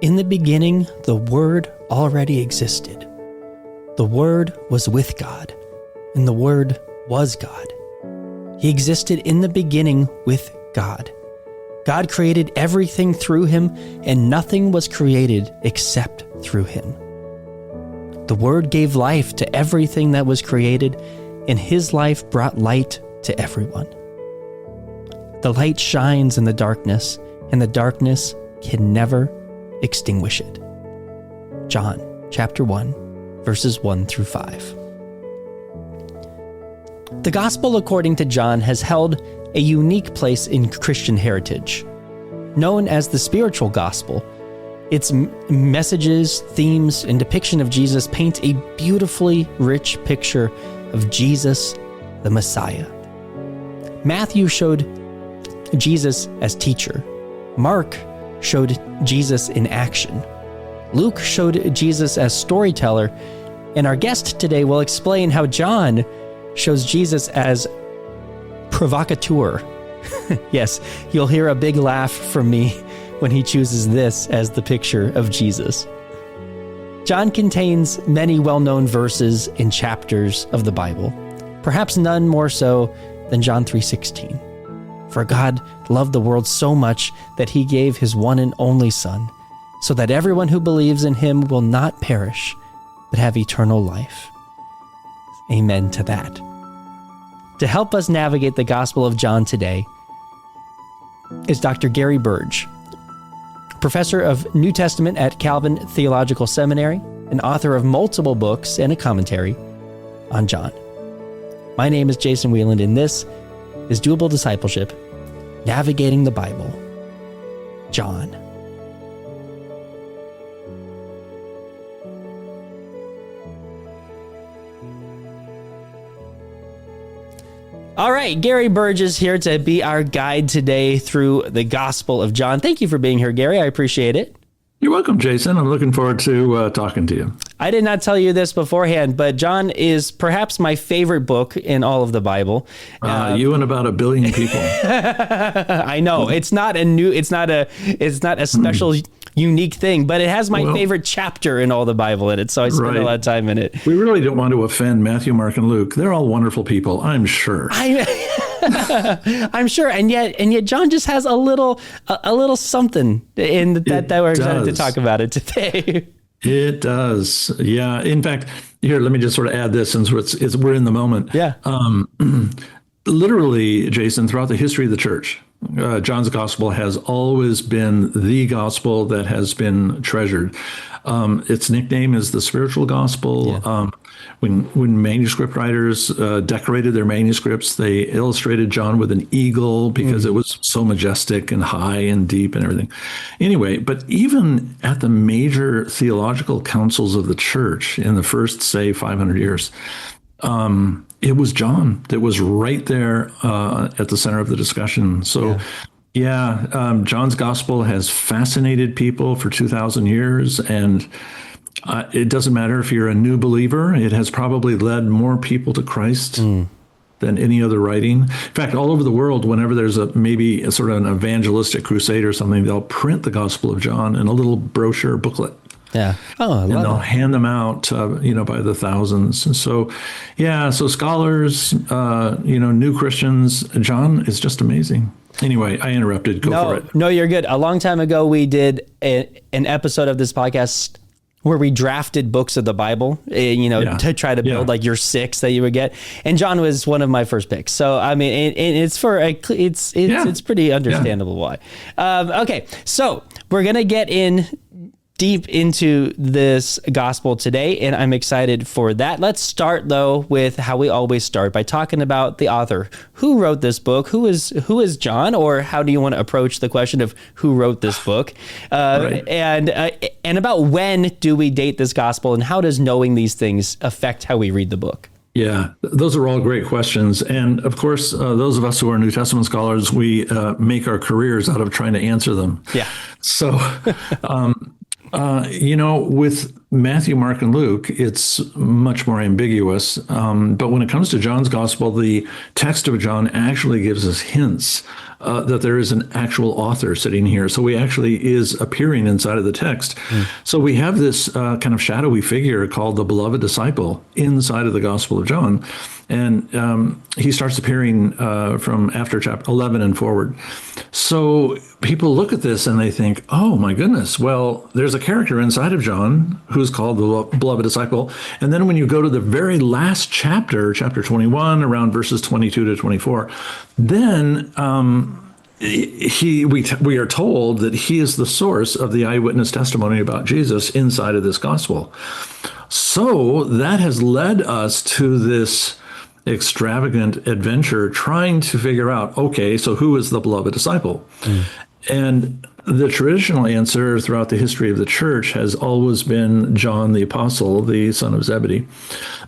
In the beginning, the Word already existed. The Word was with God, and the Word was God. He existed in the beginning with God. God created everything through him, and nothing was created except through him. The Word gave life to everything that was created, and his life brought light to everyone. The light shines in the darkness, and the darkness can never extinguish it. John chapter 1, verses 1 through 5. The Gospel according to John has held a unique place in Christian heritage. Known as the spiritual gospel, its messages, themes, and depiction of Jesus paint a beautifully rich picture of Jesus, the Messiah. Matthew showed Jesus as teacher. Mark showed Jesus in action. Luke showed Jesus as storyteller. And our guest today will explain how John shows Jesus as provocateur. Yes, you'll hear a big laugh from me when he chooses this as the picture of Jesus. John contains many well-known verses and chapters of the Bible, perhaps none more so than John 3:16. For God loved the world so much that he gave his one and only Son, so that everyone who believes in him will not perish, but have eternal life. Amen to that. To help us navigate the Gospel of John today is Dr. Gary Burge, professor of New Testament at Calvin Theological Seminary, and author of multiple books and a commentary on John. My name is Jason Wheeland, and this is Doable Discipleship, Navigating the Bible. John. All right, Gary Burge is here to be our guide today through the Gospel of John. Thank you for being here, Gary. I appreciate it. You're welcome, Jason. I'm looking forward to talking to you. I did not tell you this beforehand, but John is perhaps my favorite book in all of the Bible. You and about 1 billion people. I know it's not a special unique thing, but it has my favorite chapter in all the Bible in it. So I spent a lot of time in it. We really don't want to offend Matthew, Mark, and Luke. They're all wonderful people, I'm sure. I'm sure, and yet John just has a little something in that we're excited to talk about it today. It does, yeah. In fact, here, let me just sort of add this since we're in the moment. Yeah. Literally, Jason, throughout the history of the church, John's gospel has always been the gospel that has been treasured. Its nickname is the spiritual gospel. Yeah. When manuscript writers decorated their manuscripts, they illustrated John with an eagle because it was so majestic and high and deep and everything. Anyway, but even at the major theological councils of the church in the first, say, 500 years, it was John that was right there at the center of the discussion. So, John's gospel has fascinated people for 2,000 years, and it doesn't matter if you're a new believer. It has probably led more people to Christ than any other writing. In fact, all over the world, whenever there's maybe a sort of an evangelistic crusade or something, they'll print the Gospel of John in a little brochure booklet. Yeah. Oh, I love and they'll hand them out, by the thousands. And so, so scholars, new Christians, John is just amazing. Anyway, I interrupted. Go for it. No, you're good. A long time ago, we did an episode of this podcast where we drafted books of the Bible, to try to build like your 6 that you would get. And John was one of my first picks. So, I mean, it's pretty understandable why. Okay. So we're going to get in deep into this gospel today, and I'm excited for that. Let's start though with how we always start, by talking about the author. Who wrote this book? Who is John? Or how do you want to approach the question of who wrote this book? And about when do we date this gospel, and how does knowing these things affect how we read the book? Yeah, those are all great questions. And of course, those of us who are New Testament scholars, we make our careers out of trying to answer them. Yeah. So With Matthew, Mark, and Luke, it's much more ambiguous. But when it comes to John's gospel, the text of John actually gives us hints that there is an actual author sitting here. So he actually is appearing inside of the text. So we have this kind of shadowy figure called the beloved disciple inside of the Gospel of John. And he starts appearing from after chapter 11 and forward. So people look at this and they think, oh my goodness, well, there's a character inside of John who's called the beloved disciple. And then when you go to the very last chapter, chapter 21, around verses 22 to 24, then we are told that he is the source of the eyewitness testimony about Jesus inside of this gospel. So that has led us to this extravagant adventure trying to figure out, okay, so who is the beloved disciple? And the traditional answer throughout the history of the church has always been John the Apostle, the son of Zebedee.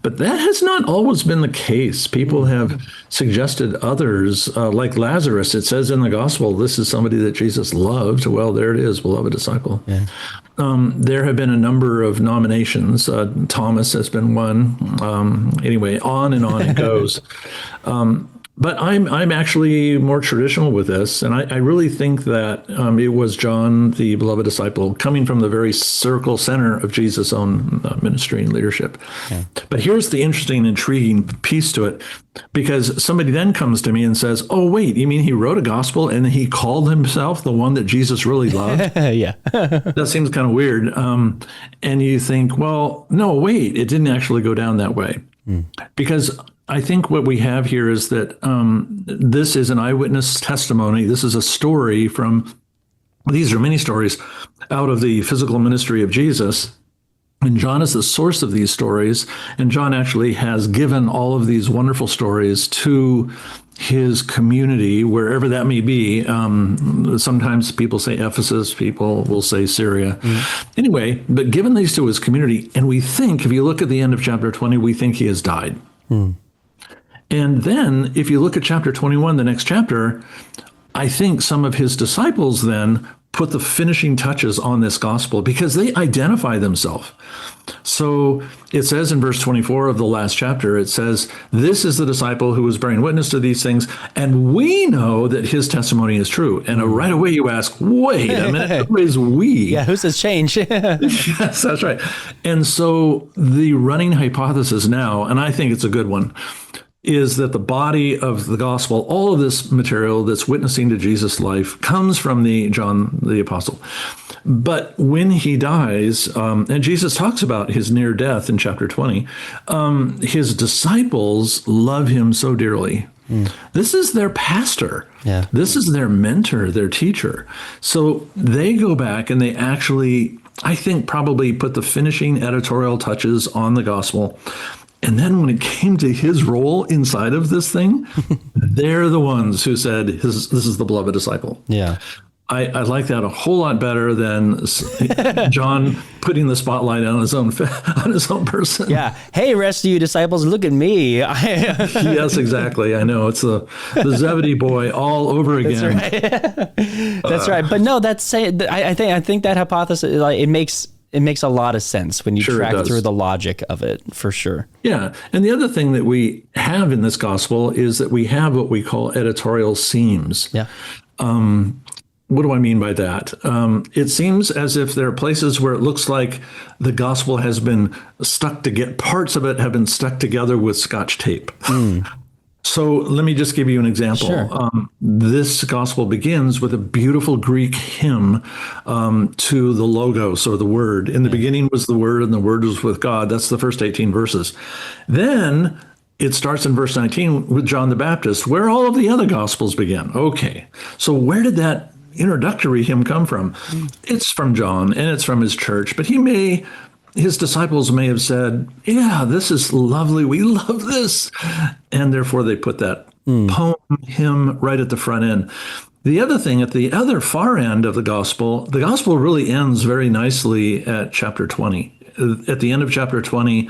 But that has not always been the case. People have suggested others, like Lazarus. It says in the gospel, this is somebody that Jesus loved. Well, there it is, beloved disciple. Yeah. There have been a number of nominations. Thomas has been one. Anyway, on it goes. But I'm actually more traditional with this, and I really think that it was John, the beloved disciple, coming from the very center of Jesus' own ministry and leadership. Okay. But here's the interesting, intriguing piece to it, because somebody then comes to me and says, oh, wait, you mean he wrote a gospel and he called himself the one that Jesus really loved? Yeah. That seems kind of weird. And you think, well, no, wait, it didn't actually go down that way. Because I think what we have here is that this is an eyewitness testimony. This is a story these are many stories out of the physical ministry of Jesus. And John is the source of these stories. And John actually has given all of these wonderful stories to his community, wherever that may be. Sometimes people say Ephesus, people will say Syria. Anyway, but given these to his community, and we think, if you look at the end of chapter 20, we think he has died. And then if you look at chapter 21, the next chapter, I think some of his disciples then put the finishing touches on this gospel because they identify themselves. So it says in verse 24 of the last chapter, it says, this is the disciple who was bearing witness to these things, and we know that his testimony is true. And right away you ask, wait a minute, who is we? Yeah, who says change? Yes, that's right. And so the running hypothesis now, and I think it's a good one, is that the body of the gospel, all of this material that's witnessing to Jesus' life, comes from John the Apostle. But when he dies, and Jesus talks about his near death in chapter 20, his disciples love him so dearly. This is their pastor. Yeah. This is their mentor, their teacher. So they go back and they actually, I think, probably put the finishing editorial touches on the gospel. And then when it came to his role inside of this thing, they're the ones who said, this is the beloved disciple. Yeah. I like that a whole lot better than John putting the spotlight on his own person. Yeah. Hey, rest of you disciples, look at me. Yes, exactly. I know. It's the Zebedee boy all over again. That's right. That's right. But no, I think that hypothesis, like, it makes a lot of sense when you track through the logic of it, for sure. Yeah. And the other thing that we have in this gospel is that we have what we call editorial seams. Yeah. What do I mean by that? It seems as if there are places where it looks like the gospel has been stuck together. Parts of it have been stuck together with Scotch tape. So let me just give you an example. Sure. This gospel begins with a beautiful Greek hymn to the Logos, or the Word. In the beginning was the Word, and the Word was with God. That's the first 18 verses. Then it starts in verse 19 with John the Baptist, where all of the other gospels begin. Okay, so where did that introductory hymn come from? It's from John, and it's from his church, but his disciples may have said, yeah, this is lovely. We love this. And therefore they put that poem, hymn right at the front end. The other thing, at the other far end of the gospel really ends very nicely at chapter 20. At the end of chapter 20,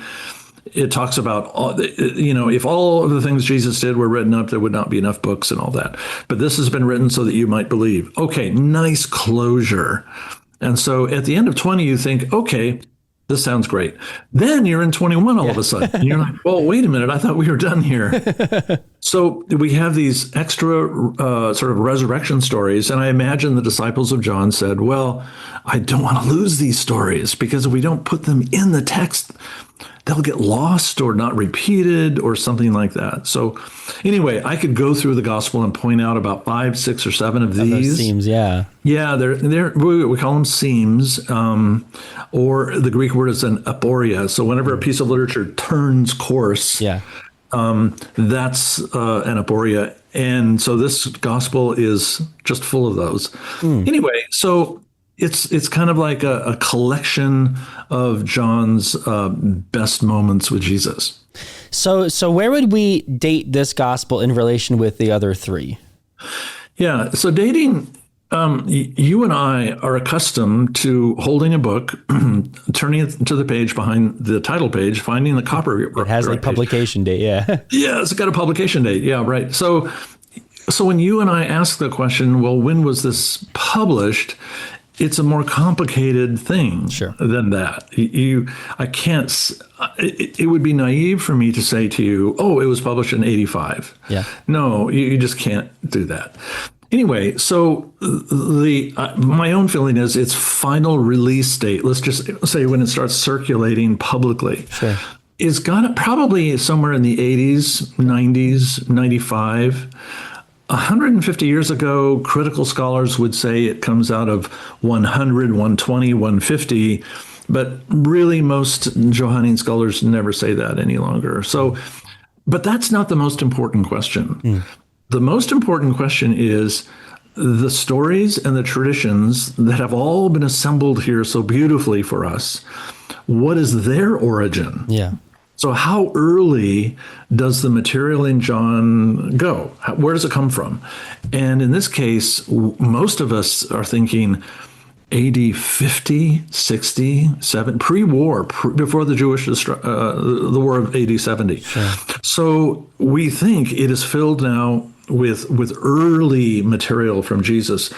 it talks about, if all of the things Jesus did were written up, there would not be enough books and all that. But this has been written so that you might believe. Okay, nice closure. And so at the end of 20, you think, okay, this sounds great. Then you're in 21 all of a sudden. And you're like, well, wait a minute. I thought we were done here. So we have these extra sort of resurrection stories. And I imagine the disciples of John said, well, I don't want to lose these stories, because if we don't put them in the text, they'll get lost or not repeated or something like that. So anyway, I could go through the gospel and point out about 5, 6, or 7 of these. Seams, yeah. Yeah, we call them seams, or the Greek word is an aporia. So whenever a piece of literature turns course, that's an aporia. And so this gospel is just full of those. Anyway, so it's kind of like a collection of John's best moments with Jesus. So where would we date this gospel in relation with the other 3? Yeah, so dating, you and I are accustomed to holding a book, turning it to the page behind the title page, finding the copyright. It has a publication date, yeah. Yeah, it's got a publication date. Yeah, right. So when you and I ask the question, well, when was this published? It's a more complicated thing than that. I can't. It would be naive for me to say to you, "Oh, it was published in '85." Yeah. No, you just can't do that. Anyway, so my own feeling is its final release date. Let's just say when it starts circulating publicly. Sure. Is probably somewhere in the 80s, 90s, 95. 150 years ago, critical scholars would say it comes out of 100, 120, 150, but really most Johannine scholars never say that any longer. So, but that's not the most important question. The most important question is the stories and the traditions that have all been assembled here so beautifully for us. What is their origin? Yeah. So how early does the material in John go? Where does it come from? And in this case, most of us are thinking AD 50, 60, 70, pre-war, before the the war of AD 70. Sure. So we think it is filled now with early material from Jesus.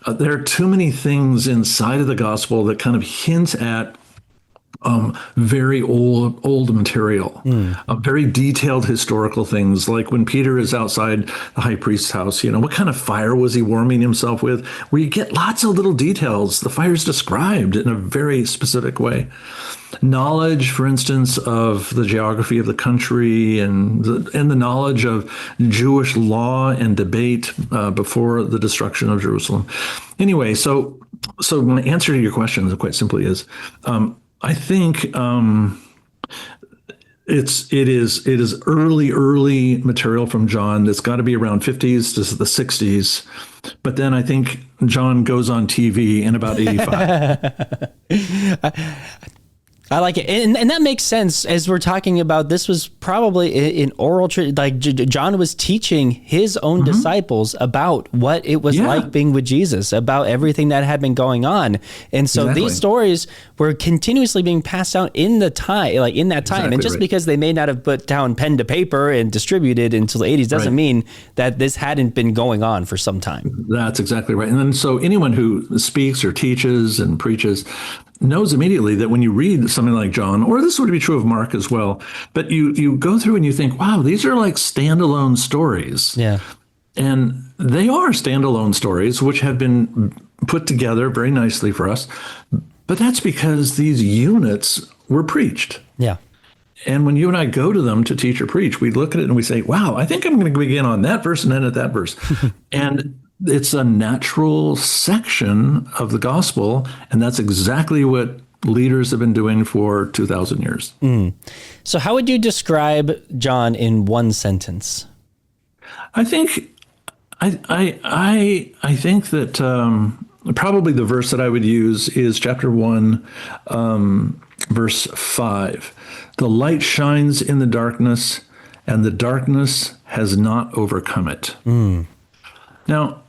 There are too many things inside of the gospel that kind of hint at very old material, very detailed historical things, like when Peter is outside the high priest's house, what kind of fire was he warming himself with? Where you get lots of little details. The fire is described in a very specific way. Knowledge, for instance, of the geography of the country and the knowledge of Jewish law and debate before the destruction of Jerusalem. Anyway, so my answer to your question, quite simply, is I think it is early material from John. It's got to be around 50s to the 60s. But then I think John goes on TV in about 85. I like it. And that makes sense as we're talking about this was probably an oral, like John was teaching his own disciples about what it was like being with Jesus, about everything that had been going on. And so these stories were continuously being passed down in that time. And just because they may not have put down pen to paper and distributed until the 80s doesn't mean that this hadn't been going on for some time. That's exactly right. And then so anyone who speaks or teaches and preaches knows immediately that when you read something like John, or this would be true of Mark as well, but you go through and you think, wow, these are like standalone stories. Yeah. And they are standalone stories, which have been put together very nicely for us. But that's because these units were preached. Yeah. And when you and I go to them to teach or preach, we look at it and we say, wow, I think I'm going to begin on that verse and end at that verse. And it's a natural section of the gospel, and that's exactly what leaders have been doing for 2,000 years. So how would you describe John in one sentence? I think I think that probably the verse that I would use is chapter 1, verse 5. The light shines in the darkness, and the darkness has not overcome it. Now,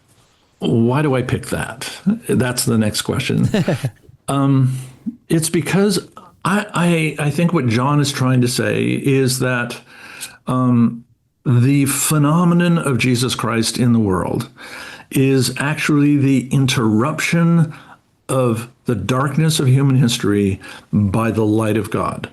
why do I pick that? That's the next question. It's because I think what John is trying to say is that the phenomenon of Jesus Christ in the world is actually the interruption of the darkness of human history by the light of God.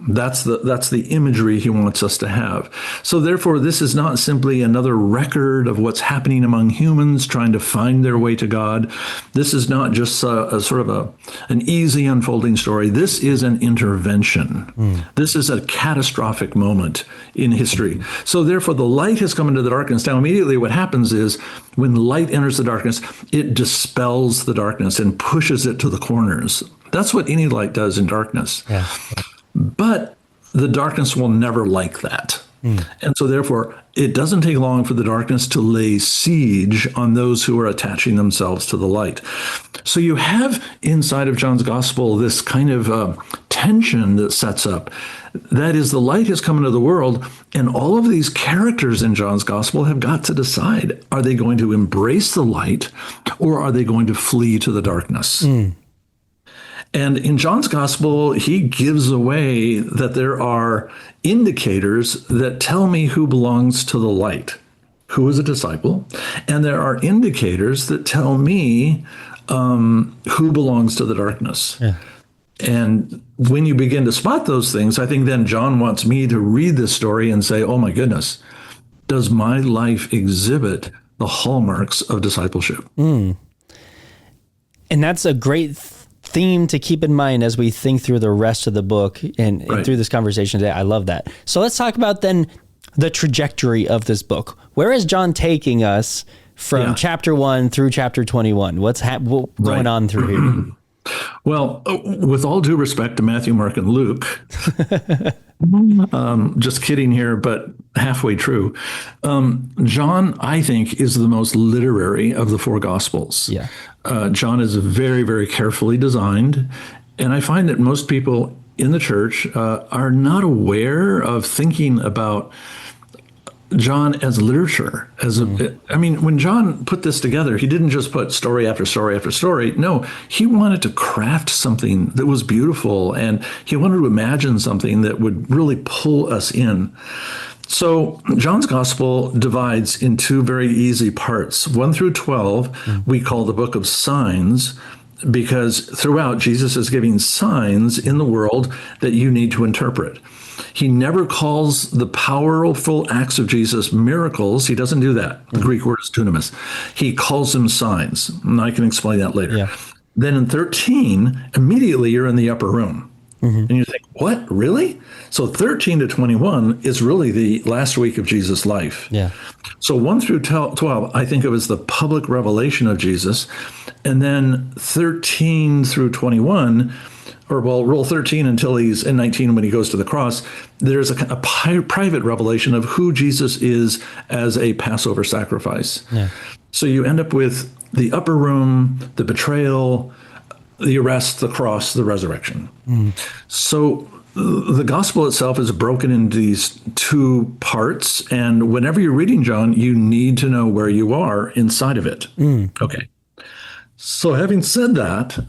That's the imagery he wants us to have. So therefore, this is not simply another record of what's happening among humans trying to find their way to God. This is not just a sort of an easy unfolding story. This is an intervention. This is a catastrophic moment in history. So therefore, the light has come into the darkness. Now, immediately what happens is when light enters the darkness, it dispels the darkness and pushes it to the corners. That's what any light does in darkness. Yeah. But the darkness will never like that. And so therefore, it doesn't take long for the darkness to lay siege on those who are attaching themselves to the light. So you have inside of John's gospel this kind of tension that sets up. That is, the light has come into the world, and all of these characters in John's gospel have got to decide, are they going to embrace the light or are they going to flee to the darkness? And in John's gospel, he gives away that there are indicators that tell me who belongs to the light, who is a disciple, and there are indicators that tell me who belongs to the darkness. Yeah. And when you begin to spot those things, I think then John wants me to read this story and say, oh my goodness, does my life exhibit the hallmarks of discipleship? And that's a great theme to keep in mind as we think through the rest of the book and through this conversation today. I love that. So let's talk about then the trajectory of this book. Where is John taking us from chapter 1 through chapter 21? What's going on through here? Well, with all due respect to Matthew, Mark, and Luke, just kidding here, but halfway true. John, I think, is the most literary of the four Gospels. Yeah. John is very, very carefully designed. And I find that most people in the church are not aware of thinking about John as literature. When John put this together, he didn't just put story after story after story. No, he wanted to craft something that was beautiful, and he wanted to imagine something that would really pull us in. So John's gospel divides in two very easy parts. 1 through 12, we call the book of signs, because throughout Jesus is giving signs in the world that you need to interpret. He never calls the powerful acts of Jesus miracles. He doesn't do that. The Greek word is dunamis. He calls them signs, and I can explain that later. Yeah. Then in 13, immediately you're in the upper room. And you think, what, really? So 13 to 21 is really the last week of Jesus' life. Yeah. So 1 through 12, I think of as the public revelation of Jesus. And then 13 through 21, roll 13 until he's in 19 when he goes to the cross, there's a private revelation of who Jesus is as a Passover sacrifice. Yeah. So you end up with the upper room, the betrayal, the arrest, the cross, the resurrection. So the gospel itself is broken into these two parts. And whenever you're reading John, you need to know where you are inside of it. Okay. So having said that,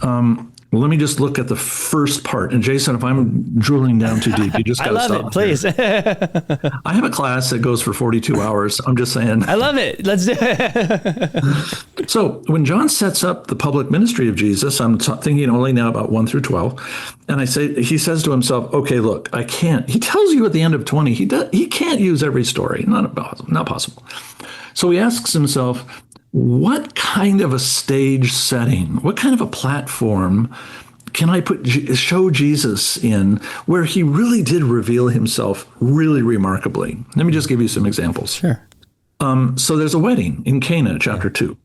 let me just look at the first part. And Jason, if I'm drooling down too deep, you just got to stop. I love it, please. I have a class that goes for 42 hours. I'm just saying. I love it. Let's do it. So when John sets up the public ministry of Jesus, I'm thinking only now about 1 through 12. And he says to himself, okay, look, I can't. He tells you at the end of 20, he can't use every story. Not possible. So he asks himself, what kind of a stage setting, what kind of a platform can I show Jesus in where he really did reveal himself really remarkably? Let me just give you some examples. Sure. So there's a wedding in Cana, chapter 2.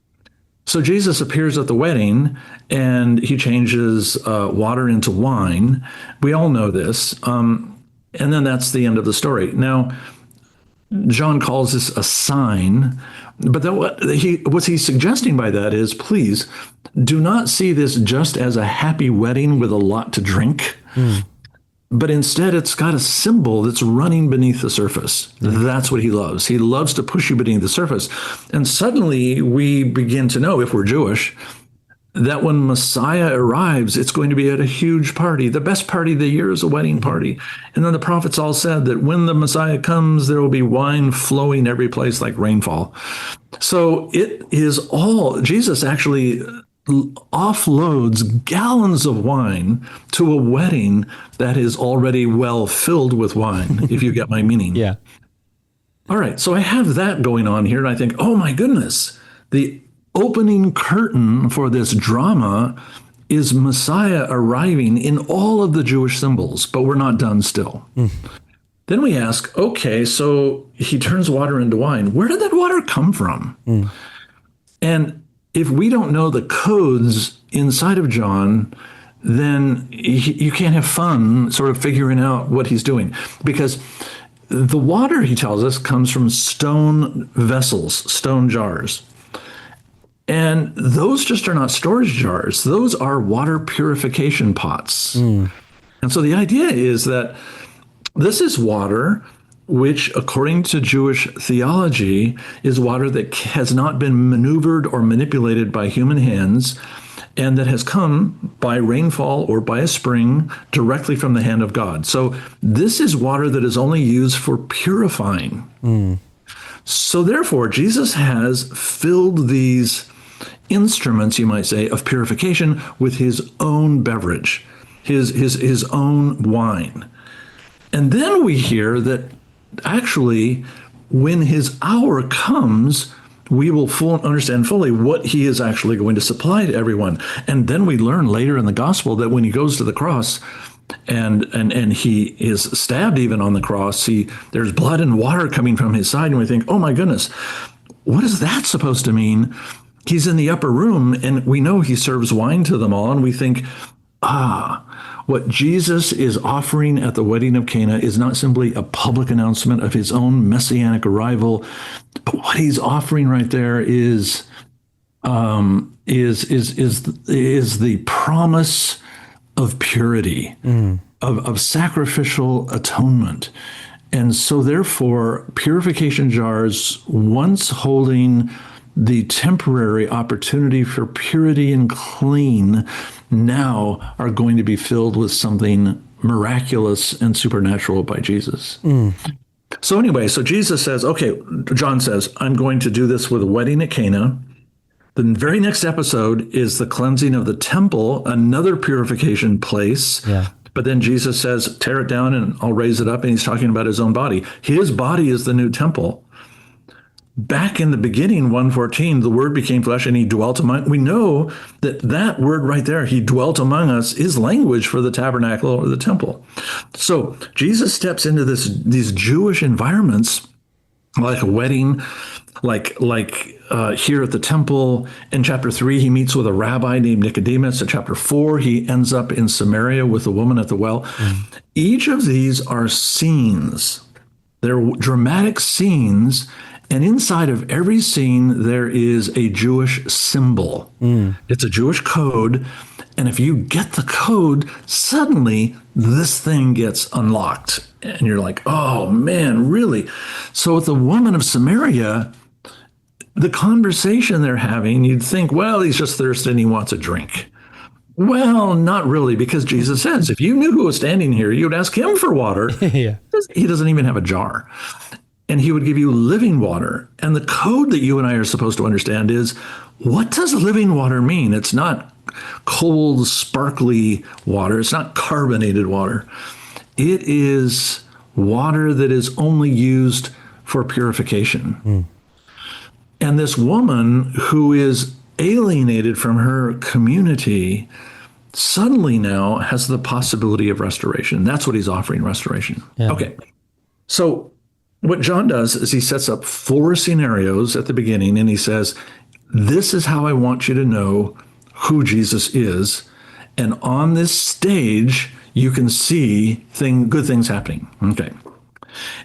So Jesus appears at the wedding and he changes water into wine. We all know this. And then that's the end of the story. Now, John calls this a sign, but what he's suggesting by that is, please do not see this just as a happy wedding with a lot to drink, but instead it's got a symbol that's running beneath the surface. That's what he loves. He loves to push you beneath the surface. And suddenly we begin to know, if we're Jewish, that when Messiah arrives, it's going to be at a huge party. The best party of the year is a wedding party. And then the prophets all said that when the Messiah comes, there will be wine flowing every place like rainfall. So it is all, Jesus actually offloads gallons of wine to a wedding that is already well filled with wine, if you get my meaning. Yeah. All right, so I have that going on here, and I think, oh my goodness, the opening curtain for this drama is Messiah arriving in all of the Jewish symbols, but we're not done still. Then we ask, okay, so he turns water into wine. Where did that water come from? And if we don't know the codes inside of John, then you can't have fun sort of figuring out what he's doing. Because the water, he tells us, comes from stone vessels, stone jars. And those just are not storage jars. Those are water purification pots. And so the idea is that this is water which, according to Jewish theology, is water that has not been maneuvered or manipulated by human hands, and that has come by rainfall or by a spring directly from the hand of God. So this is water that is only used for purifying. So therefore, Jesus has filled these instruments, you might say, of purification with his own beverage, his own wine. And then we hear that actually, when his hour comes, we will understand fully what he is actually going to supply to everyone. And then we learn later in the gospel that when he goes to the cross and he is stabbed even on the cross, there's blood and water coming from his side, and we think, oh my goodness, what is that supposed to mean? He's in the upper room, and we know he serves wine to them all, and we think, what Jesus is offering at the wedding of Cana is not simply a public announcement of his own messianic arrival, but what he's offering right there is the promise of purity, of sacrificial atonement. And so therefore, purification jars, once holding the temporary opportunity for purity and clean, now are going to be filled with something miraculous and supernatural by Jesus. So anyway, so Jesus says, okay, John says, I'm going to do this with a wedding at Cana. The very next episode is the cleansing of the temple, another purification place. Yeah. But then Jesus says, tear it down and I'll raise it up. And he's talking about his own body. His body is the new temple. Back in the beginning, 1:14, the word became flesh and he dwelt among. We know that word right there, he dwelt among us, is language for the tabernacle or the temple. So Jesus steps into these Jewish environments like a wedding, like here at the temple. In chapter 3, he meets with a rabbi named Nicodemus. In chapter 4, he ends up in Samaria with the woman at the well. Each of these are scenes. They're dramatic scenes. And inside of every scene, there is a Jewish symbol. It's a Jewish code. And if you get the code, suddenly this thing gets unlocked. And you're like, oh, man, really? So with the woman of Samaria, the conversation they're having, you'd think, well, he's just thirsty and he wants a drink. Well, not really, because Jesus says, if you knew who was standing here, you'd ask him for water. Yeah. He doesn't even have a jar. And he would give you living water. And the code that you and I are supposed to understand is, what does living water mean? It's not cold, sparkly water. It's not carbonated water. It is water that is only used for purification. And this woman who is alienated from her community suddenly now has the possibility of restoration. That's what he's offering, restoration. Yeah. Okay. So what John does is he sets up 4 scenarios at the beginning, and he says, this is how I want you to know who Jesus is. And on this stage, you can see good things happening. Okay.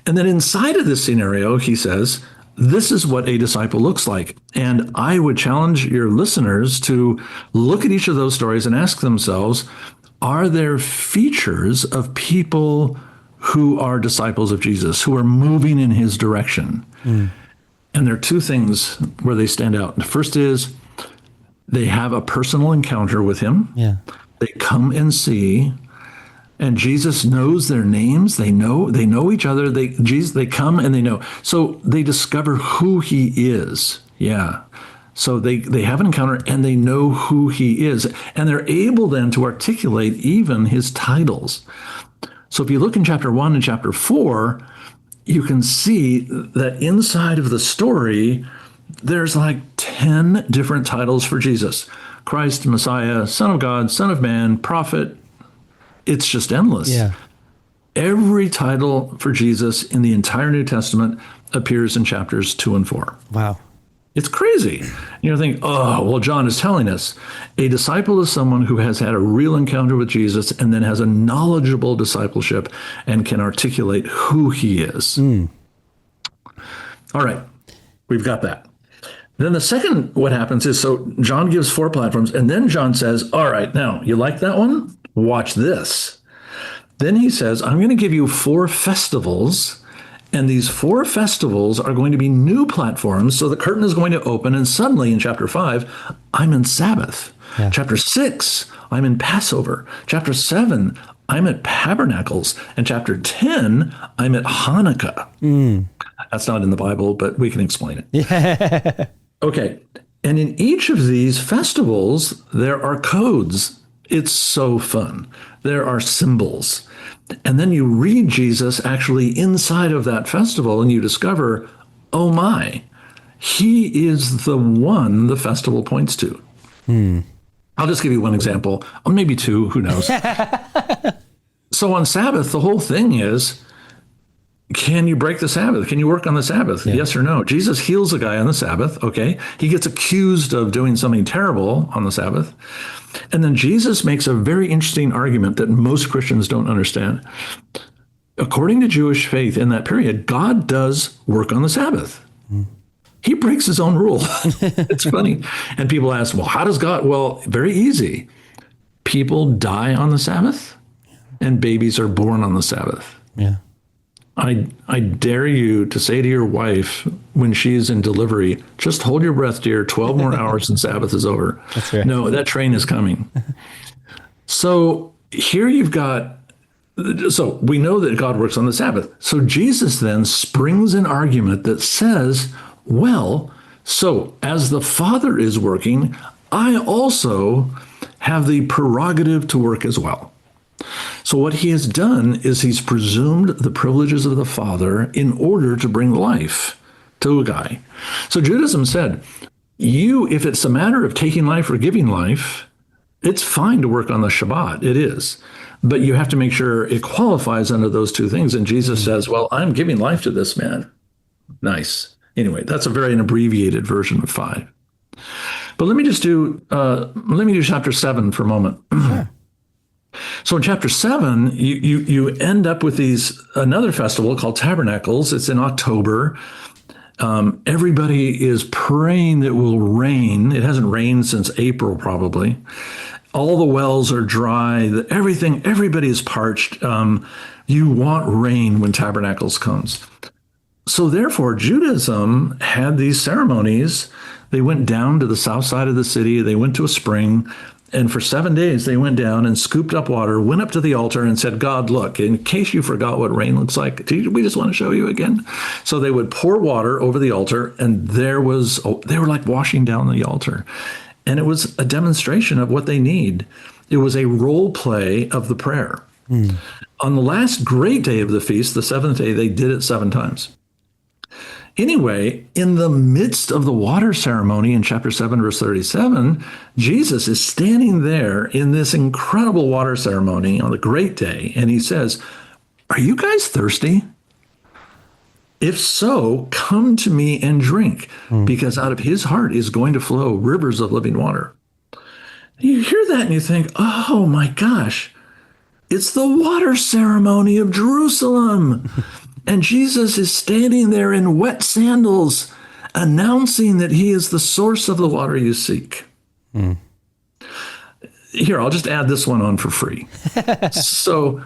And then inside of this scenario, he says, this is what a disciple looks like. And I would challenge your listeners to look at each of those stories and ask themselves, are there features of people who are disciples of Jesus, who are moving in his direction? And there are 2 things where they stand out. The first is they have a personal encounter with him. Yeah. They come and see, and Jesus knows their names. They know each other. They come and they know. So they discover who he is. Yeah. So they have an encounter and they know who he is. And they're able then to articulate even his titles. So if you look in chapter 1 and chapter 4, you can see that inside of the story, there's like 10 different titles for Jesus. Christ, Messiah, Son of God, Son of Man, Prophet. It's just endless. Yeah. Every title for Jesus in the entire New Testament appears in chapters 2 and 4. Wow. It's crazy. You think, oh, well, John is telling us a disciple is someone who has had a real encounter with Jesus and then has a knowledgeable discipleship and can articulate who he is. All right, we've got that. Then the second, what happens is, so John gives 4 platforms, and then John says, all right, now, you like that one? Watch this. Then he says, I'm going to give you 4 festivals, and these 4 festivals are going to be new platforms. So the curtain is going to open, and suddenly in chapter 5, I'm in Sabbath. Yeah. Chapter 6, I'm in Passover. Chapter 7, I'm at Tabernacles. And chapter 10, I'm at Hanukkah. That's not in the Bible, but we can explain it. Yeah. Okay. And in each of these festivals, there are codes. It's so fun. There are symbols. And then you read Jesus actually inside of that festival and you discover, oh my, he is the one the festival points to. I'll just give you one example, or maybe 2, who knows. So on Sabbath, the whole thing is, can you break the Sabbath? Can you work on the Sabbath? Yeah. Yes or no? Jesus heals a guy on the Sabbath, okay? He gets accused of doing something terrible on the Sabbath. And then Jesus makes a very interesting argument that most Christians don't understand. According to Jewish faith in that period, God does work on the Sabbath. He breaks his own rule. It's funny. And people ask, well, how does God? Well, very easy. People die on the Sabbath and babies are born on the Sabbath. Yeah. I dare you to say to your wife when she's in delivery, just hold your breath, dear. 12 more hours and Sabbath is over. That's right. No, that train is coming. So here you've got, so we know that God works on the Sabbath. So Jesus then springs an argument that says, well, so as the Father is working, I also have the prerogative to work as well. So what he has done is he's presumed the privileges of the Father in order to bring life to a guy. So Judaism said, if it's a matter of taking life or giving life, it's fine to work on the Shabbat. It is. But you have to make sure it qualifies under those 2 things. And Jesus says, well, I'm giving life to this man. Nice. Anyway, that's an abbreviated version of 5. But let me do chapter 7 for a moment. Sure. So in chapter 7, you end up with another festival called Tabernacles. It's in October. Everybody is praying that it will rain. It hasn't rained since April, probably. All the wells are dry. Everybody is parched. You want rain when Tabernacles comes. So therefore, Judaism had these ceremonies. They went down to the south side of the city. They went to a spring. And for 7 days, they went down and scooped up water, went up to the altar and said, God, look, in case you forgot what rain looks like, we just want to show you again. So they would pour water over the altar, and they were like washing down the altar. And it was a demonstration of what they need. It was a role play of the prayer. On the last great day of the feast, the 7th day, they did it 7 times. Anyway, in the midst of the water ceremony in chapter 7, verse 37, Jesus is standing there in this incredible water ceremony on the great day, and he says, are you guys thirsty? If so, come to me and drink, because out of his heart is going to flow rivers of living water. You hear that and you think, oh my gosh, it's the water ceremony of Jerusalem. And Jesus is standing there in wet sandals, announcing that he is the source of the water you seek. Here, I'll just add this one on for free. So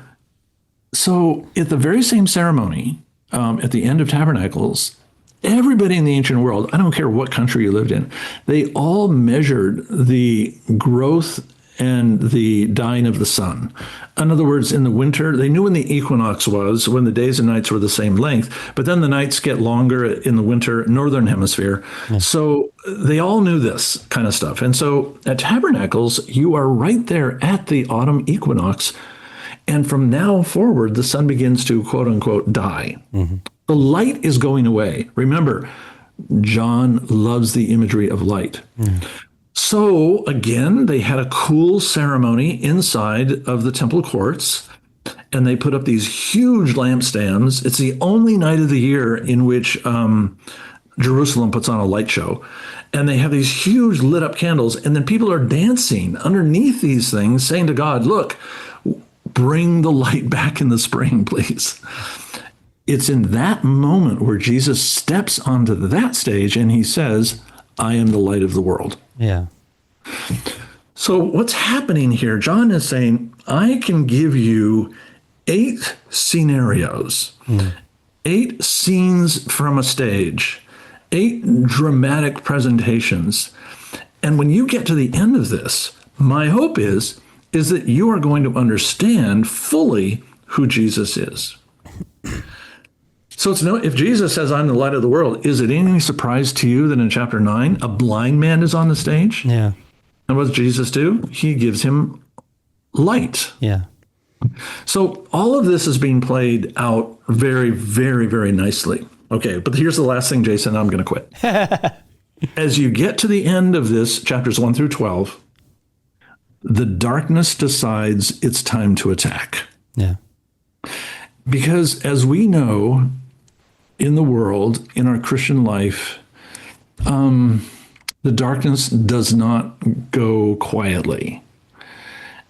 at the very same ceremony, at the end of Tabernacles, everybody in the ancient world, I don't care what country you lived in, they all measured the growth and the dying of the sun. In other words, in the winter, they knew when the equinox was, when the days and nights were the same length, but then the nights get longer in the winter, northern hemisphere. So they all knew this kind of stuff. And so at Tabernacles, you are right there at the autumn equinox. And from now forward, the sun begins to, quote unquote, die. The light is going away. Remember, John loves the imagery of light. So again, they had a cool ceremony inside of the temple courts, and they put up these huge lampstands. It's the only night of the year in which Jerusalem puts on a light show. And they have these huge lit up candles, and then people are dancing underneath these things, saying to God, look, bring the light back in the spring, please. It's in that moment where Jesus steps onto that stage and he says, I am the light of the world. Yeah. So what's happening here? John is saying, I can give you 8 scenarios, 8 scenes from a stage, 8 dramatic presentations. And when you get to the end of this, my hope is that you are going to understand fully who Jesus is. So if Jesus says, I'm the light of the world, is it any surprise to you that in chapter 9, a blind man is on the stage? Yeah. And what does Jesus do? He gives him light. Yeah. So all of this is being played out very, very, very nicely. Okay, but here's the last thing, Jason, I'm going to quit. As you get to the end of this, chapters 1 through 12, the darkness decides it's time to attack. Yeah. Because as we know, in the world, in our Christian life, the darkness does not go quietly.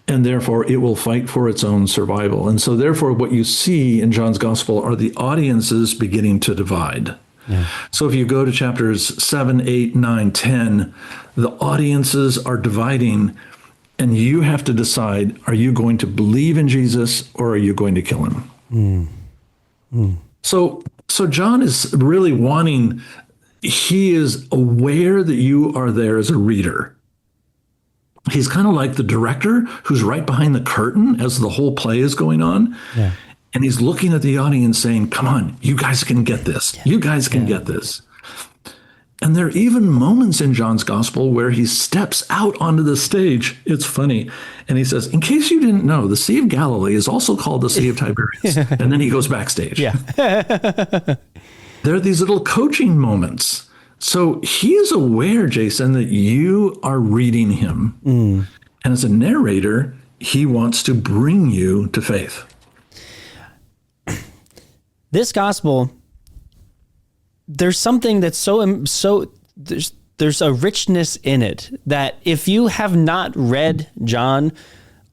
And therefore, it will fight for its own survival. And so therefore, what you see in John's gospel are the audiences beginning to divide. Yeah. So if you go to chapters 7, 8, 9, 10, the audiences are dividing, and you have to decide, are you going to believe in Jesus or are you going to kill him? So John is really wanting, he is aware that you are there as a reader. He's kind of like the director who's right behind the curtain as the whole play is going on. Yeah. And he's looking at the audience saying, come on, you guys can get this. You guys can get this. And there are even moments in John's gospel where he steps out onto the stage. It's funny. And he says, in case you didn't know, the Sea of Galilee is also called the Sea of Tiberias. And then he goes backstage. Yeah. There are these little coaching moments. So he is aware, Jason, that you are reading him. And as a narrator, he wants to bring you to faith. This gospel, there's something that's so there's a richness in it that if you have not read John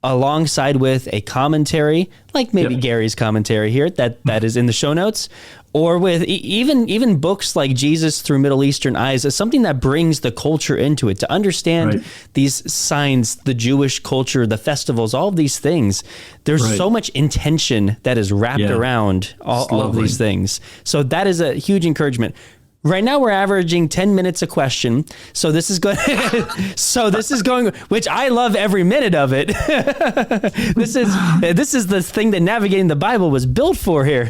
alongside with a commentary, like maybe Gary's commentary here, that is in the show notes, or with even books like Jesus Through Middle Eastern Eyes, is something that brings the culture into it, to understand these signs, the Jewish culture, the festivals, all of these things. There's so much intention that is wrapped around all of these things. So that is a huge encouragement. Right now we're averaging 10 minutes a question. So this is going, which I love every minute of it. This is the thing that Navigating the Bible was built for here.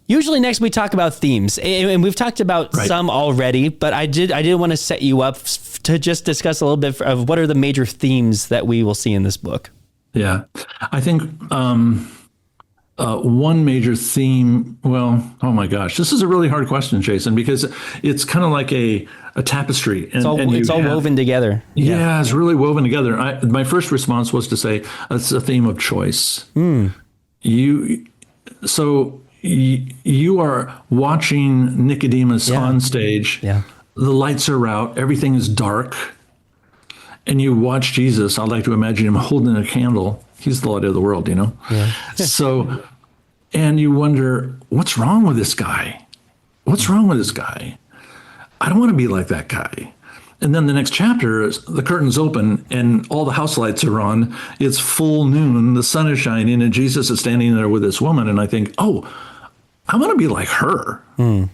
Usually next we talk about themes, and we've talked about some already, but I did want to set you up to just discuss a little bit of what are the major themes that we will see in this book. Yeah. I think, one major theme, well, oh my gosh, this is a really hard question, Jason, because it's kind of like a tapestry. And, it's all woven together. Yeah, it's really woven together. My first response was to say, it's a theme of choice. You are watching Nicodemus on stage. Yeah. The lights are out. Everything is dark. And you watch Jesus. I like to imagine him holding a candle. He's the light of the world, you know? Yeah. So, and you wonder, what's wrong with this guy? What's wrong with this guy? I don't want to be like that guy. And then the next chapter, the curtains open and all the house lights are on. It's full noon. The sun is shining and Jesus is standing there with this woman. And I think, oh, I want to be like her. And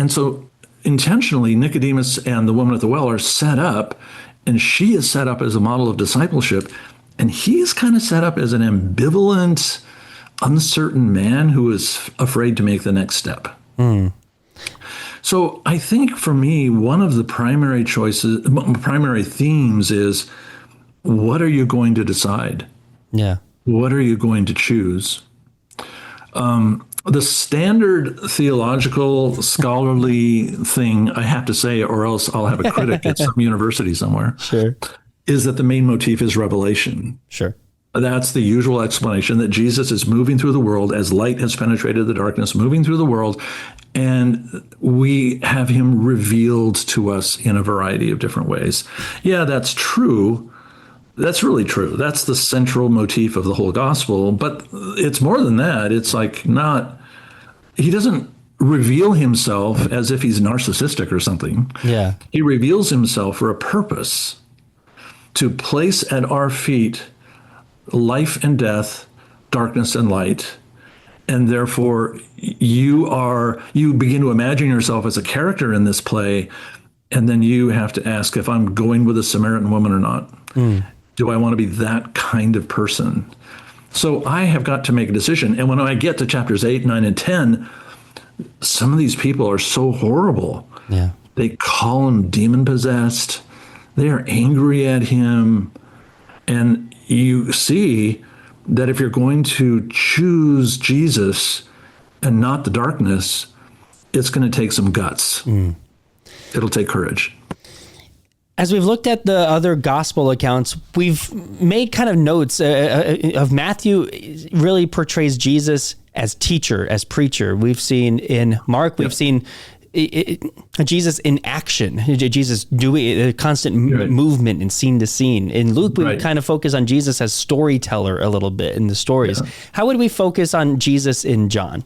so intentionally, Nicodemus and the woman at the well are set up. and she is set up as a model of discipleship, and he is kind of set up as an ambivalent, uncertain man who is afraid to make the next step. So I think for me, one of the primary themes is, what are you going to decide? Yeah. What are you going to choose? The standard theological, scholarly thing, I have to say, or else I'll have a critic at some university somewhere, Sure. is that the main motif is revelation. Sure. That's the usual explanation, that Jesus is moving through the world as light has penetrated the darkness, moving through the world, and we have him revealed to us in a variety of different ways. Yeah, that's true. That's really true. That's the central motif of the whole gospel. But it's more than that. It's like he doesn't reveal himself as if he's narcissistic or something. Yeah. He reveals himself for a purpose, to place at our feet life and death, darkness and light. And therefore you begin to imagine yourself as a character in this play. And then you have to ask, if I'm going with a Samaritan woman or not. Do I want to be that kind of person? So I have got to make a decision. And when I get to chapters 8, 9, and 10, some of these people are so horrible. Yeah. They call him demon-possessed. They are angry at him. And you see that if you're going to choose Jesus and not the darkness, it's going to take some guts. It'll take courage. As we've looked at the other gospel accounts, we've made kind of notes of Matthew really portrays Jesus as teacher, as preacher. We've seen in Mark, we've seen Jesus in action, Jesus doing a constant movement and scene to scene. In Luke, we would kind of focus on Jesus as storyteller a little bit in the stories. How would we focus on Jesus in John?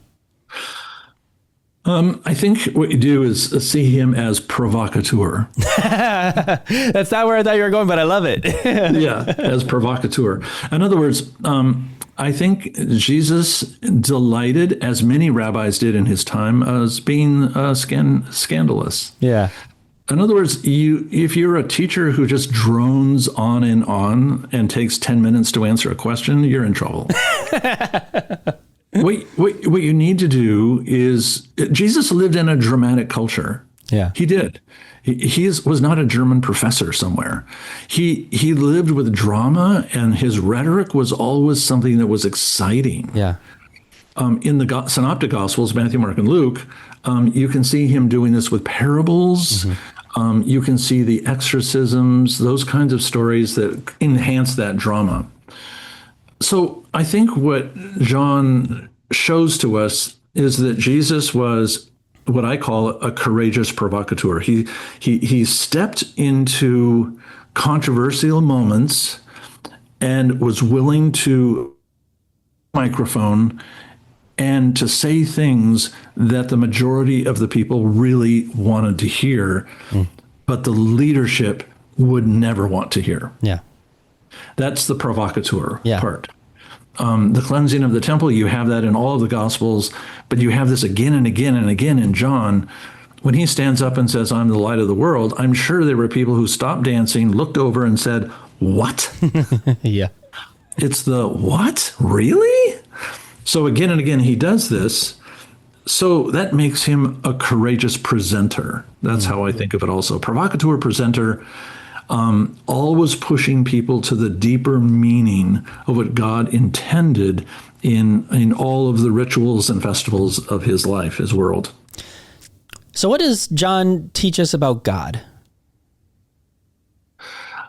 I think what you do is see him as provocateur. That's not where I thought you were going, but I love it. Yeah, as provocateur. In other words, I think Jesus delighted, as many rabbis did in his time, as being scandalous. Yeah. In other words, if you're a teacher who just drones on and takes 10 minutes to answer a question, you're in trouble. What you need to do is, Jesus lived in a dramatic culture. Yeah, he did. He was not a German professor somewhere. He lived with drama, and his rhetoric was always something that was exciting. Yeah. In the Synoptic Gospels, Matthew, Mark, and Luke, you can see him doing this with parables. You can see the exorcisms, those kinds of stories that enhance that drama. So I think what John shows to us is that Jesus was what I call a courageous provocateur. He stepped into controversial moments and was willing to microphone and to say things that the majority of the people really wanted to hear, but the leadership would never want to hear. Yeah. That's the provocateur part. The cleansing of the temple, you have that in all of the Gospels, but you have this again and again and again in John. When he stands up and says, I'm the light of the world, I'm sure there were people who stopped dancing, looked over and said, what? Yeah. It's the what? Really? So again and again, he does this. So that makes him a courageous presenter. That's how I think of it also. Provocateur, presenter, always pushing people to the deeper meaning of what God intended in all of the rituals and festivals of his life, his world. So what does John teach us about God?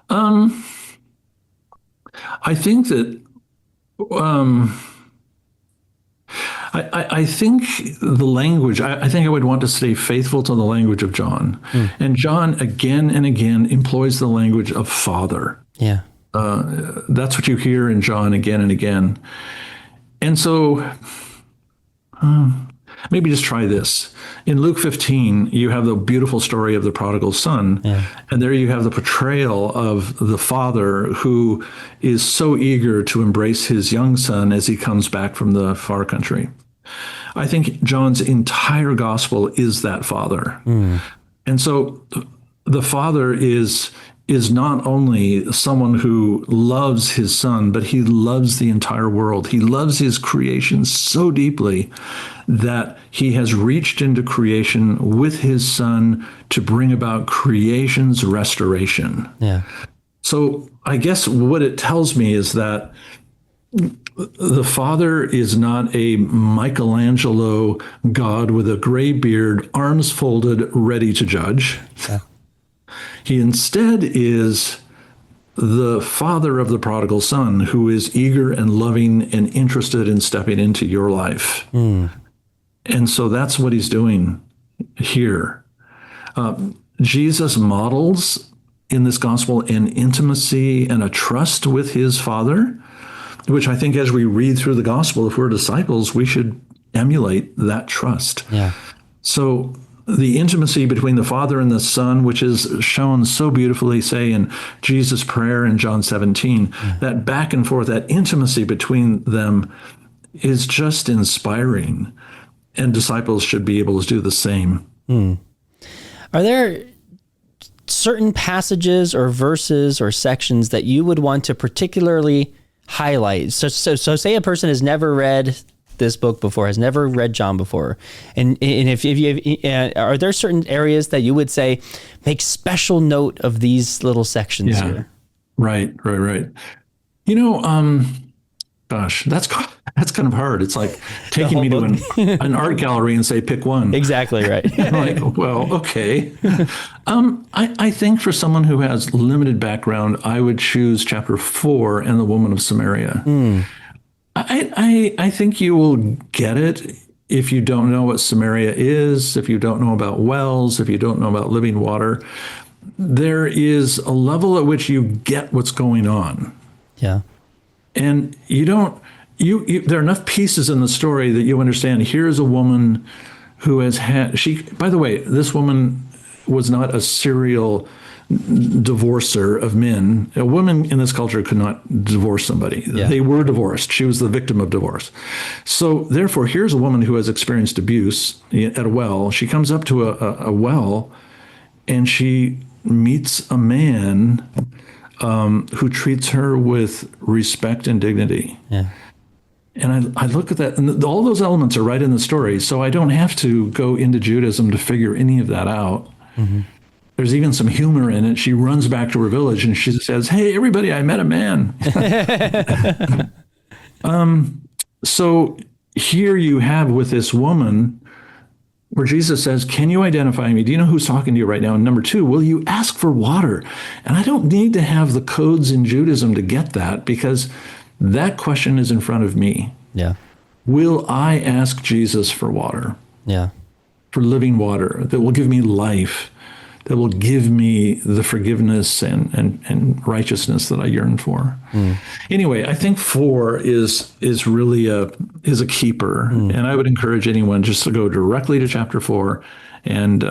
I think that I think the language, I think I would want to stay faithful to the language of John. And John again and again employs the language of Father. Yeah. That's what you hear in John again and again. And so maybe just try this. In Luke 15, you have the beautiful story of the prodigal son. Yeah. And there you have the portrayal of the father who is so eager to embrace his young son as he comes back from the far country. I think John's entire gospel is that father. And so the father is is not only someone who loves his son, but he loves the entire world. He loves his creation so deeply that he has reached into creation with his son to bring about creation's restoration. Yeah. So I guess what it tells me is that the Father is not a Michelangelo God with a gray beard, arms folded, ready to judge. Yeah. He instead is the father of the prodigal son who is eager and loving and interested in stepping into your life. And so that's what he's doing here. Jesus models in this gospel an intimacy and a trust with his Father, which I think as we read through the gospel, if we're disciples, we should emulate that trust. Yeah. So the intimacy between the Father and the Son, which is shown so beautifully, say, in Jesus' prayer in John 17, that back and forth, that intimacy between them is just inspiring. And disciples should be able to do the same. Are there certain passages or verses or sections that you would want to particularly highlight? So say a person has never read this book before, has never read John before, and if you are there certain areas that you would say make special note of these little sections here? Right. You know, gosh, that's kind of hard. It's like taking me to an art gallery and say, pick one. Exactly right. I'm like, well, okay. I think for someone who has limited background, I would choose chapter 4 and the woman of Samaria. I think you will get it if you don't know what Samaria is, if you don't know about wells, if you don't know about living water. There is a level at which you get what's going on. Yeah. And there are enough pieces in the story that you understand. Here's a woman who has by the way, this woman was not a serial divorcer of men. A woman in this culture could not divorce somebody. Yeah. They were divorced. She was the victim of divorce. So therefore, here's a woman who has experienced abuse at a well. She comes up to a well and she meets a man who treats her with respect and dignity. Yeah. And I look at that, and all those elements are right in the story. So I don't have to go into Judaism to figure any of that out. There's even some humor in it. She runs back to her village and she says, "Hey, everybody, I met a man." So here you have with this woman where Jesus says, "Can you identify me? Do you know who's talking to you right now?" And number 2, will you ask for water? And I don't need to have the codes in Judaism to get that, because that question is in front of me. Yeah. Will I ask Jesus for water? Yeah. For living water that will give me life, that will give me the forgiveness and righteousness that I yearn for. Anyway, I think 4 is really a keeper, and I would encourage anyone just to go directly to chapter 4 and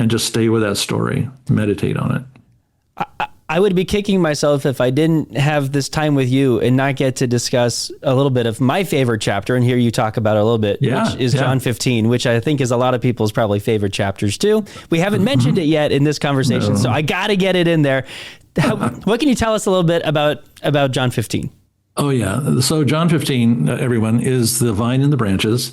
just stay with that story, meditate on it. I would be kicking myself if I didn't have this time with you and not get to discuss a little bit of my favorite chapter, and hear you talk about it a little bit, which is John 15, which I think is a lot of people's probably favorite chapters too. We haven't mentioned it yet in this conversation, so I got to get it in there. What can you tell us a little bit about John 15? Oh, yeah. So John 15, everyone, is the vine and the branches.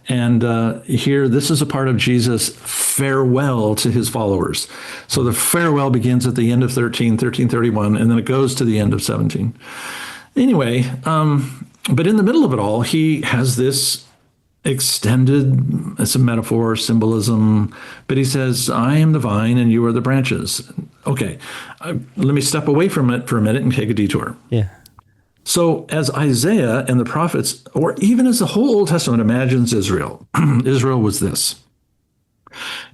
And here, this is a part of Jesus' farewell to his followers. So the farewell begins at the end of 13:31, and then it goes to the end of 17. Anyway, but in the middle of it all, he has this extended, it's a metaphor, symbolism, but he says, "I am the vine and you are the branches." Okay, let me step away from it for a minute and take a detour. Yeah. So as Isaiah and the prophets, or even as the whole Old Testament imagines Israel, Israel was this.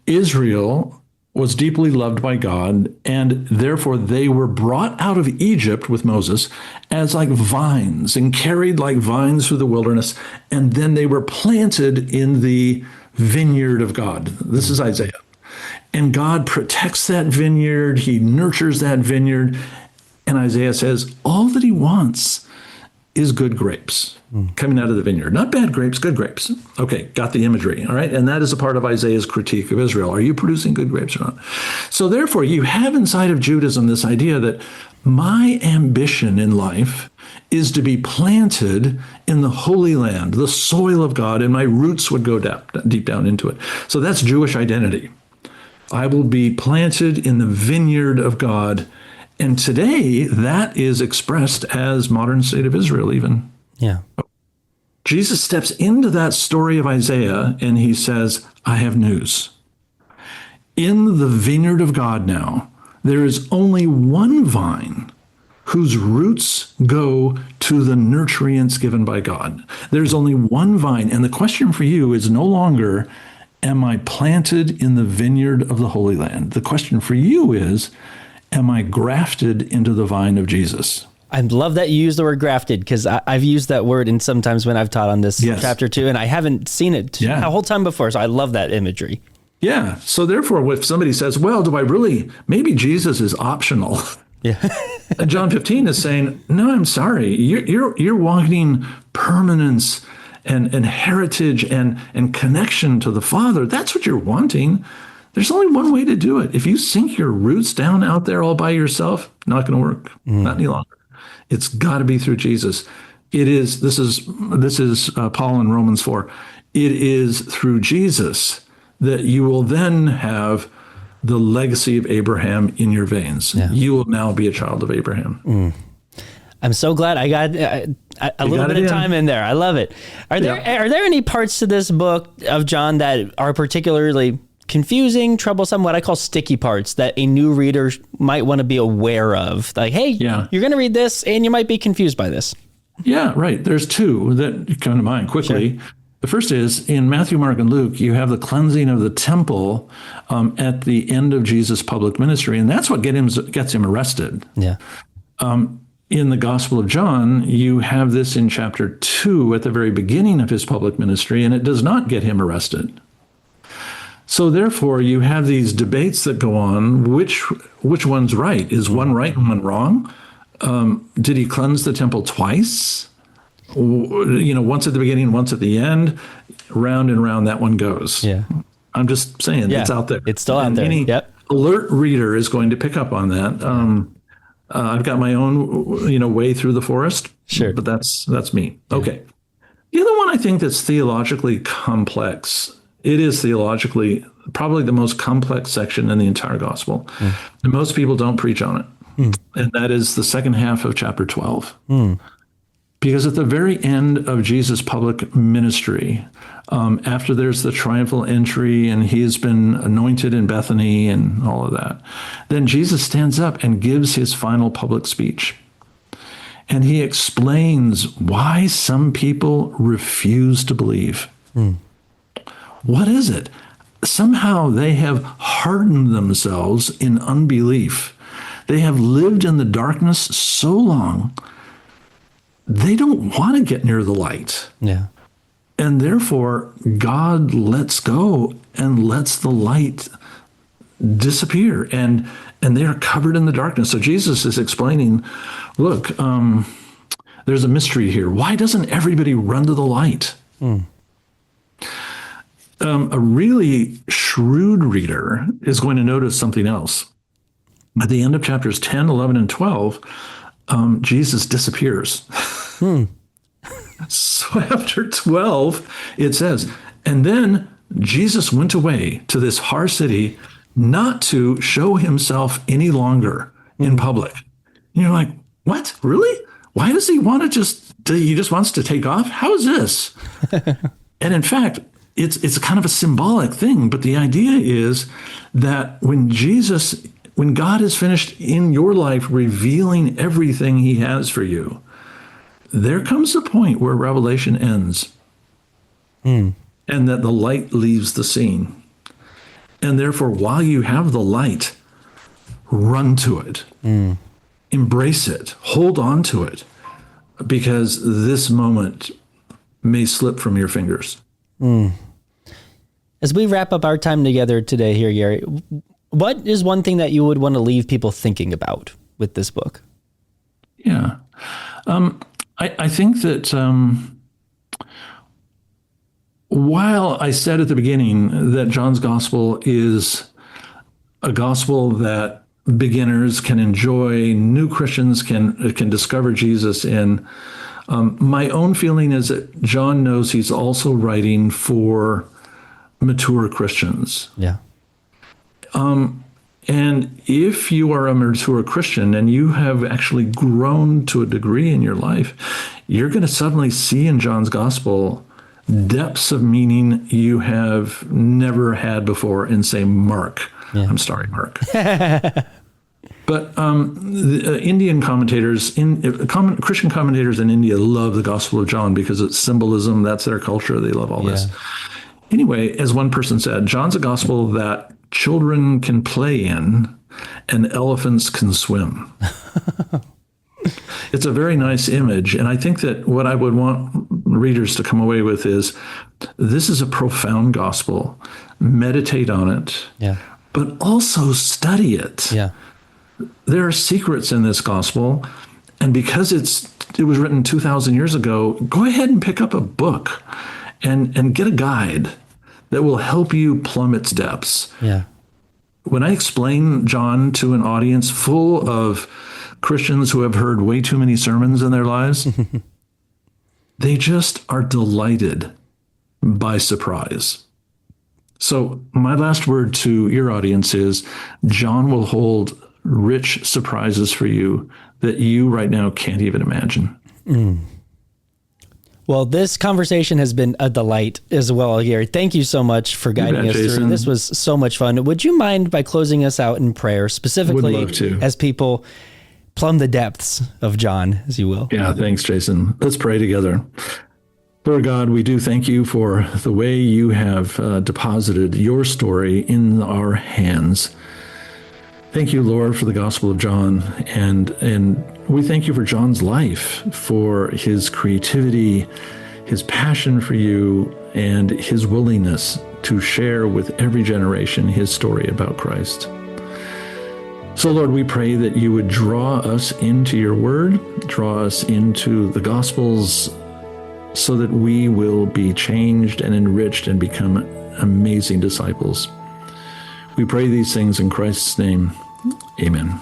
Israel was deeply loved by God, and therefore they were brought out of Egypt with Moses as like vines and carried like vines through the wilderness, and then they were planted in the vineyard of God. This is Isaiah. And God protects that vineyard. He nurtures that vineyard. And Isaiah says, all that he wants is good grapes coming out of the vineyard. Not bad grapes, good grapes. Okay, got the imagery, all right? And that is a part of Isaiah's critique of Israel. Are you producing good grapes or not? So therefore, you have inside of Judaism this idea that my ambition in life is to be planted in the Holy Land, the soil of God, and my roots would go deep down into it. So that's Jewish identity. I will be planted in the vineyard of God. And today, that is expressed as modern state of Israel even. Yeah. Jesus steps into that story of Isaiah and he says, I have news. In the vineyard of God now, there is only one vine whose roots go to the nutrients given by God. There's only one vine. And the question for you is no longer, am I planted in the vineyard of the Holy Land? The question for you is, am I grafted into the vine of Jesus? I love that you use the word grafted, because I've used that word in sometimes when I've taught on this chapter 2, and I haven't seen it the whole time before. So I love that imagery. Yeah. So therefore, if somebody says, well, do I really, maybe Jesus is optional. Yeah. John 15 is saying, no, I'm sorry. You're wanting permanence and heritage and connection to the Father. That's what you're wanting. There's only one way to do it. If you sink your roots down out there all by yourself, not going to work. Not any longer. It's got to be through Jesus. This is Paul in Romans 4. It is through Jesus that you will then have the legacy of Abraham in your veins. Yeah. You will now be a child of Abraham. I'm so glad I got a little bit of time in there. I love it. Are there any parts to this book of John that are particularly confusing, troublesome, what I call sticky parts that a new reader might want to be aware of? Like, hey, you're going to read this and you might be confused by this. Yeah, right. There's two that come to mind quickly. Sure. The first is in Matthew, Mark, and Luke, you have the cleansing of the temple at the end of Jesus' public ministry, and that's what gets him arrested. Yeah. In the Gospel of John, you have this in chapter 2 at the very beginning of his public ministry, and it does not get him arrested. So therefore, you have these debates that go on. Which one's right? Is one right and one wrong? Did he cleanse the temple twice? Once at the beginning, once at the end, round and round that one goes. Yeah. I'm just saying it's out there. It's still out there. Any alert reader is going to pick up on that. I've got my own, way through the forest. Sure. But that's me. Yeah. Okay. The other one I think that's theologically complex, it is theologically probably the most complex section in the entire gospel. And most people don't preach on it. And that is the second half of chapter 12. Because at the very end of Jesus' public ministry, after there's the triumphal entry and he has been anointed in Bethany and all of that, then Jesus stands up and gives his final public speech. And he explains why some people refuse to believe. What is it? Somehow they have hardened themselves in unbelief. They have lived in the darkness so long, they don't want to get near the light. Yeah. And therefore, God lets go and lets the light disappear. And they are covered in the darkness. So Jesus is explaining, look, there's a mystery here. Why doesn't everybody run to the light? A really shrewd reader is going to notice something else. At the end of chapters 10, 11, and 12, Jesus disappears. So after 12, it says, and then Jesus went away to this far city not to show himself any longer in public. And you're like, what? Really? Why does he want to he just wants to take off? How is this? And in fact, it's kind of a symbolic thing, but the idea is that when God is finished in your life revealing everything he has for you, there comes a point where revelation ends and that the light leaves the scene. And therefore, while you have the light, run to it, embrace it, hold on to it, because this moment may slip from your fingers. As we wrap up our time together today here, Gary, what is one thing that you would want to leave people thinking about with this book? Yeah. I think that while I said at the beginning that John's gospel is a gospel that beginners can enjoy, new Christians can discover Jesus in, my own feeling is that John knows he's also writing for mature Christians. Yeah. And if you are a mature Christian and you have actually grown to a degree in your life, you're going to suddenly see in John's gospel depths of meaning you have never had before in, say, Mark. Yeah. I'm sorry, Mark. But the Indian commentators, Christian commentators in India love the Gospel of John because it's symbolism. That's their culture. They love all this. Anyway, as one person said, John's a gospel that children can play in and elephants can swim. It's a very nice image. And I think that what I would want readers to come away with is this is a profound gospel. Meditate on it, but also study it. Yeah. There are secrets in this gospel. And because it was written 2,000 years ago, go ahead and pick up a book and get a guide that will help you plumb its depths. Yeah. When I explain John to an audience full of Christians who have heard way too many sermons in their lives, they just are delighted by surprise. So my last word to your audience is John will hold rich surprises for you that you right now can't even imagine. Well, this conversation has been a delight as well, Gary. Thank you so much for guiding us through. This was so much fun. Would you mind by closing us out in prayer, specifically as people plumb the depths of John, as you will? Yeah, thanks, Jason. Let's pray together. Lord God, we do thank you for the way you have deposited your story in our hands. Thank you, Lord, for the Gospel of John, and we thank you for John's life, for his creativity, his passion for you, and his willingness to share with every generation his story about Christ. So, Lord, we pray that you would draw us into your word, draw us into the Gospels, so that we will be changed and enriched and become amazing disciples. We pray these things in Christ's name. Amen.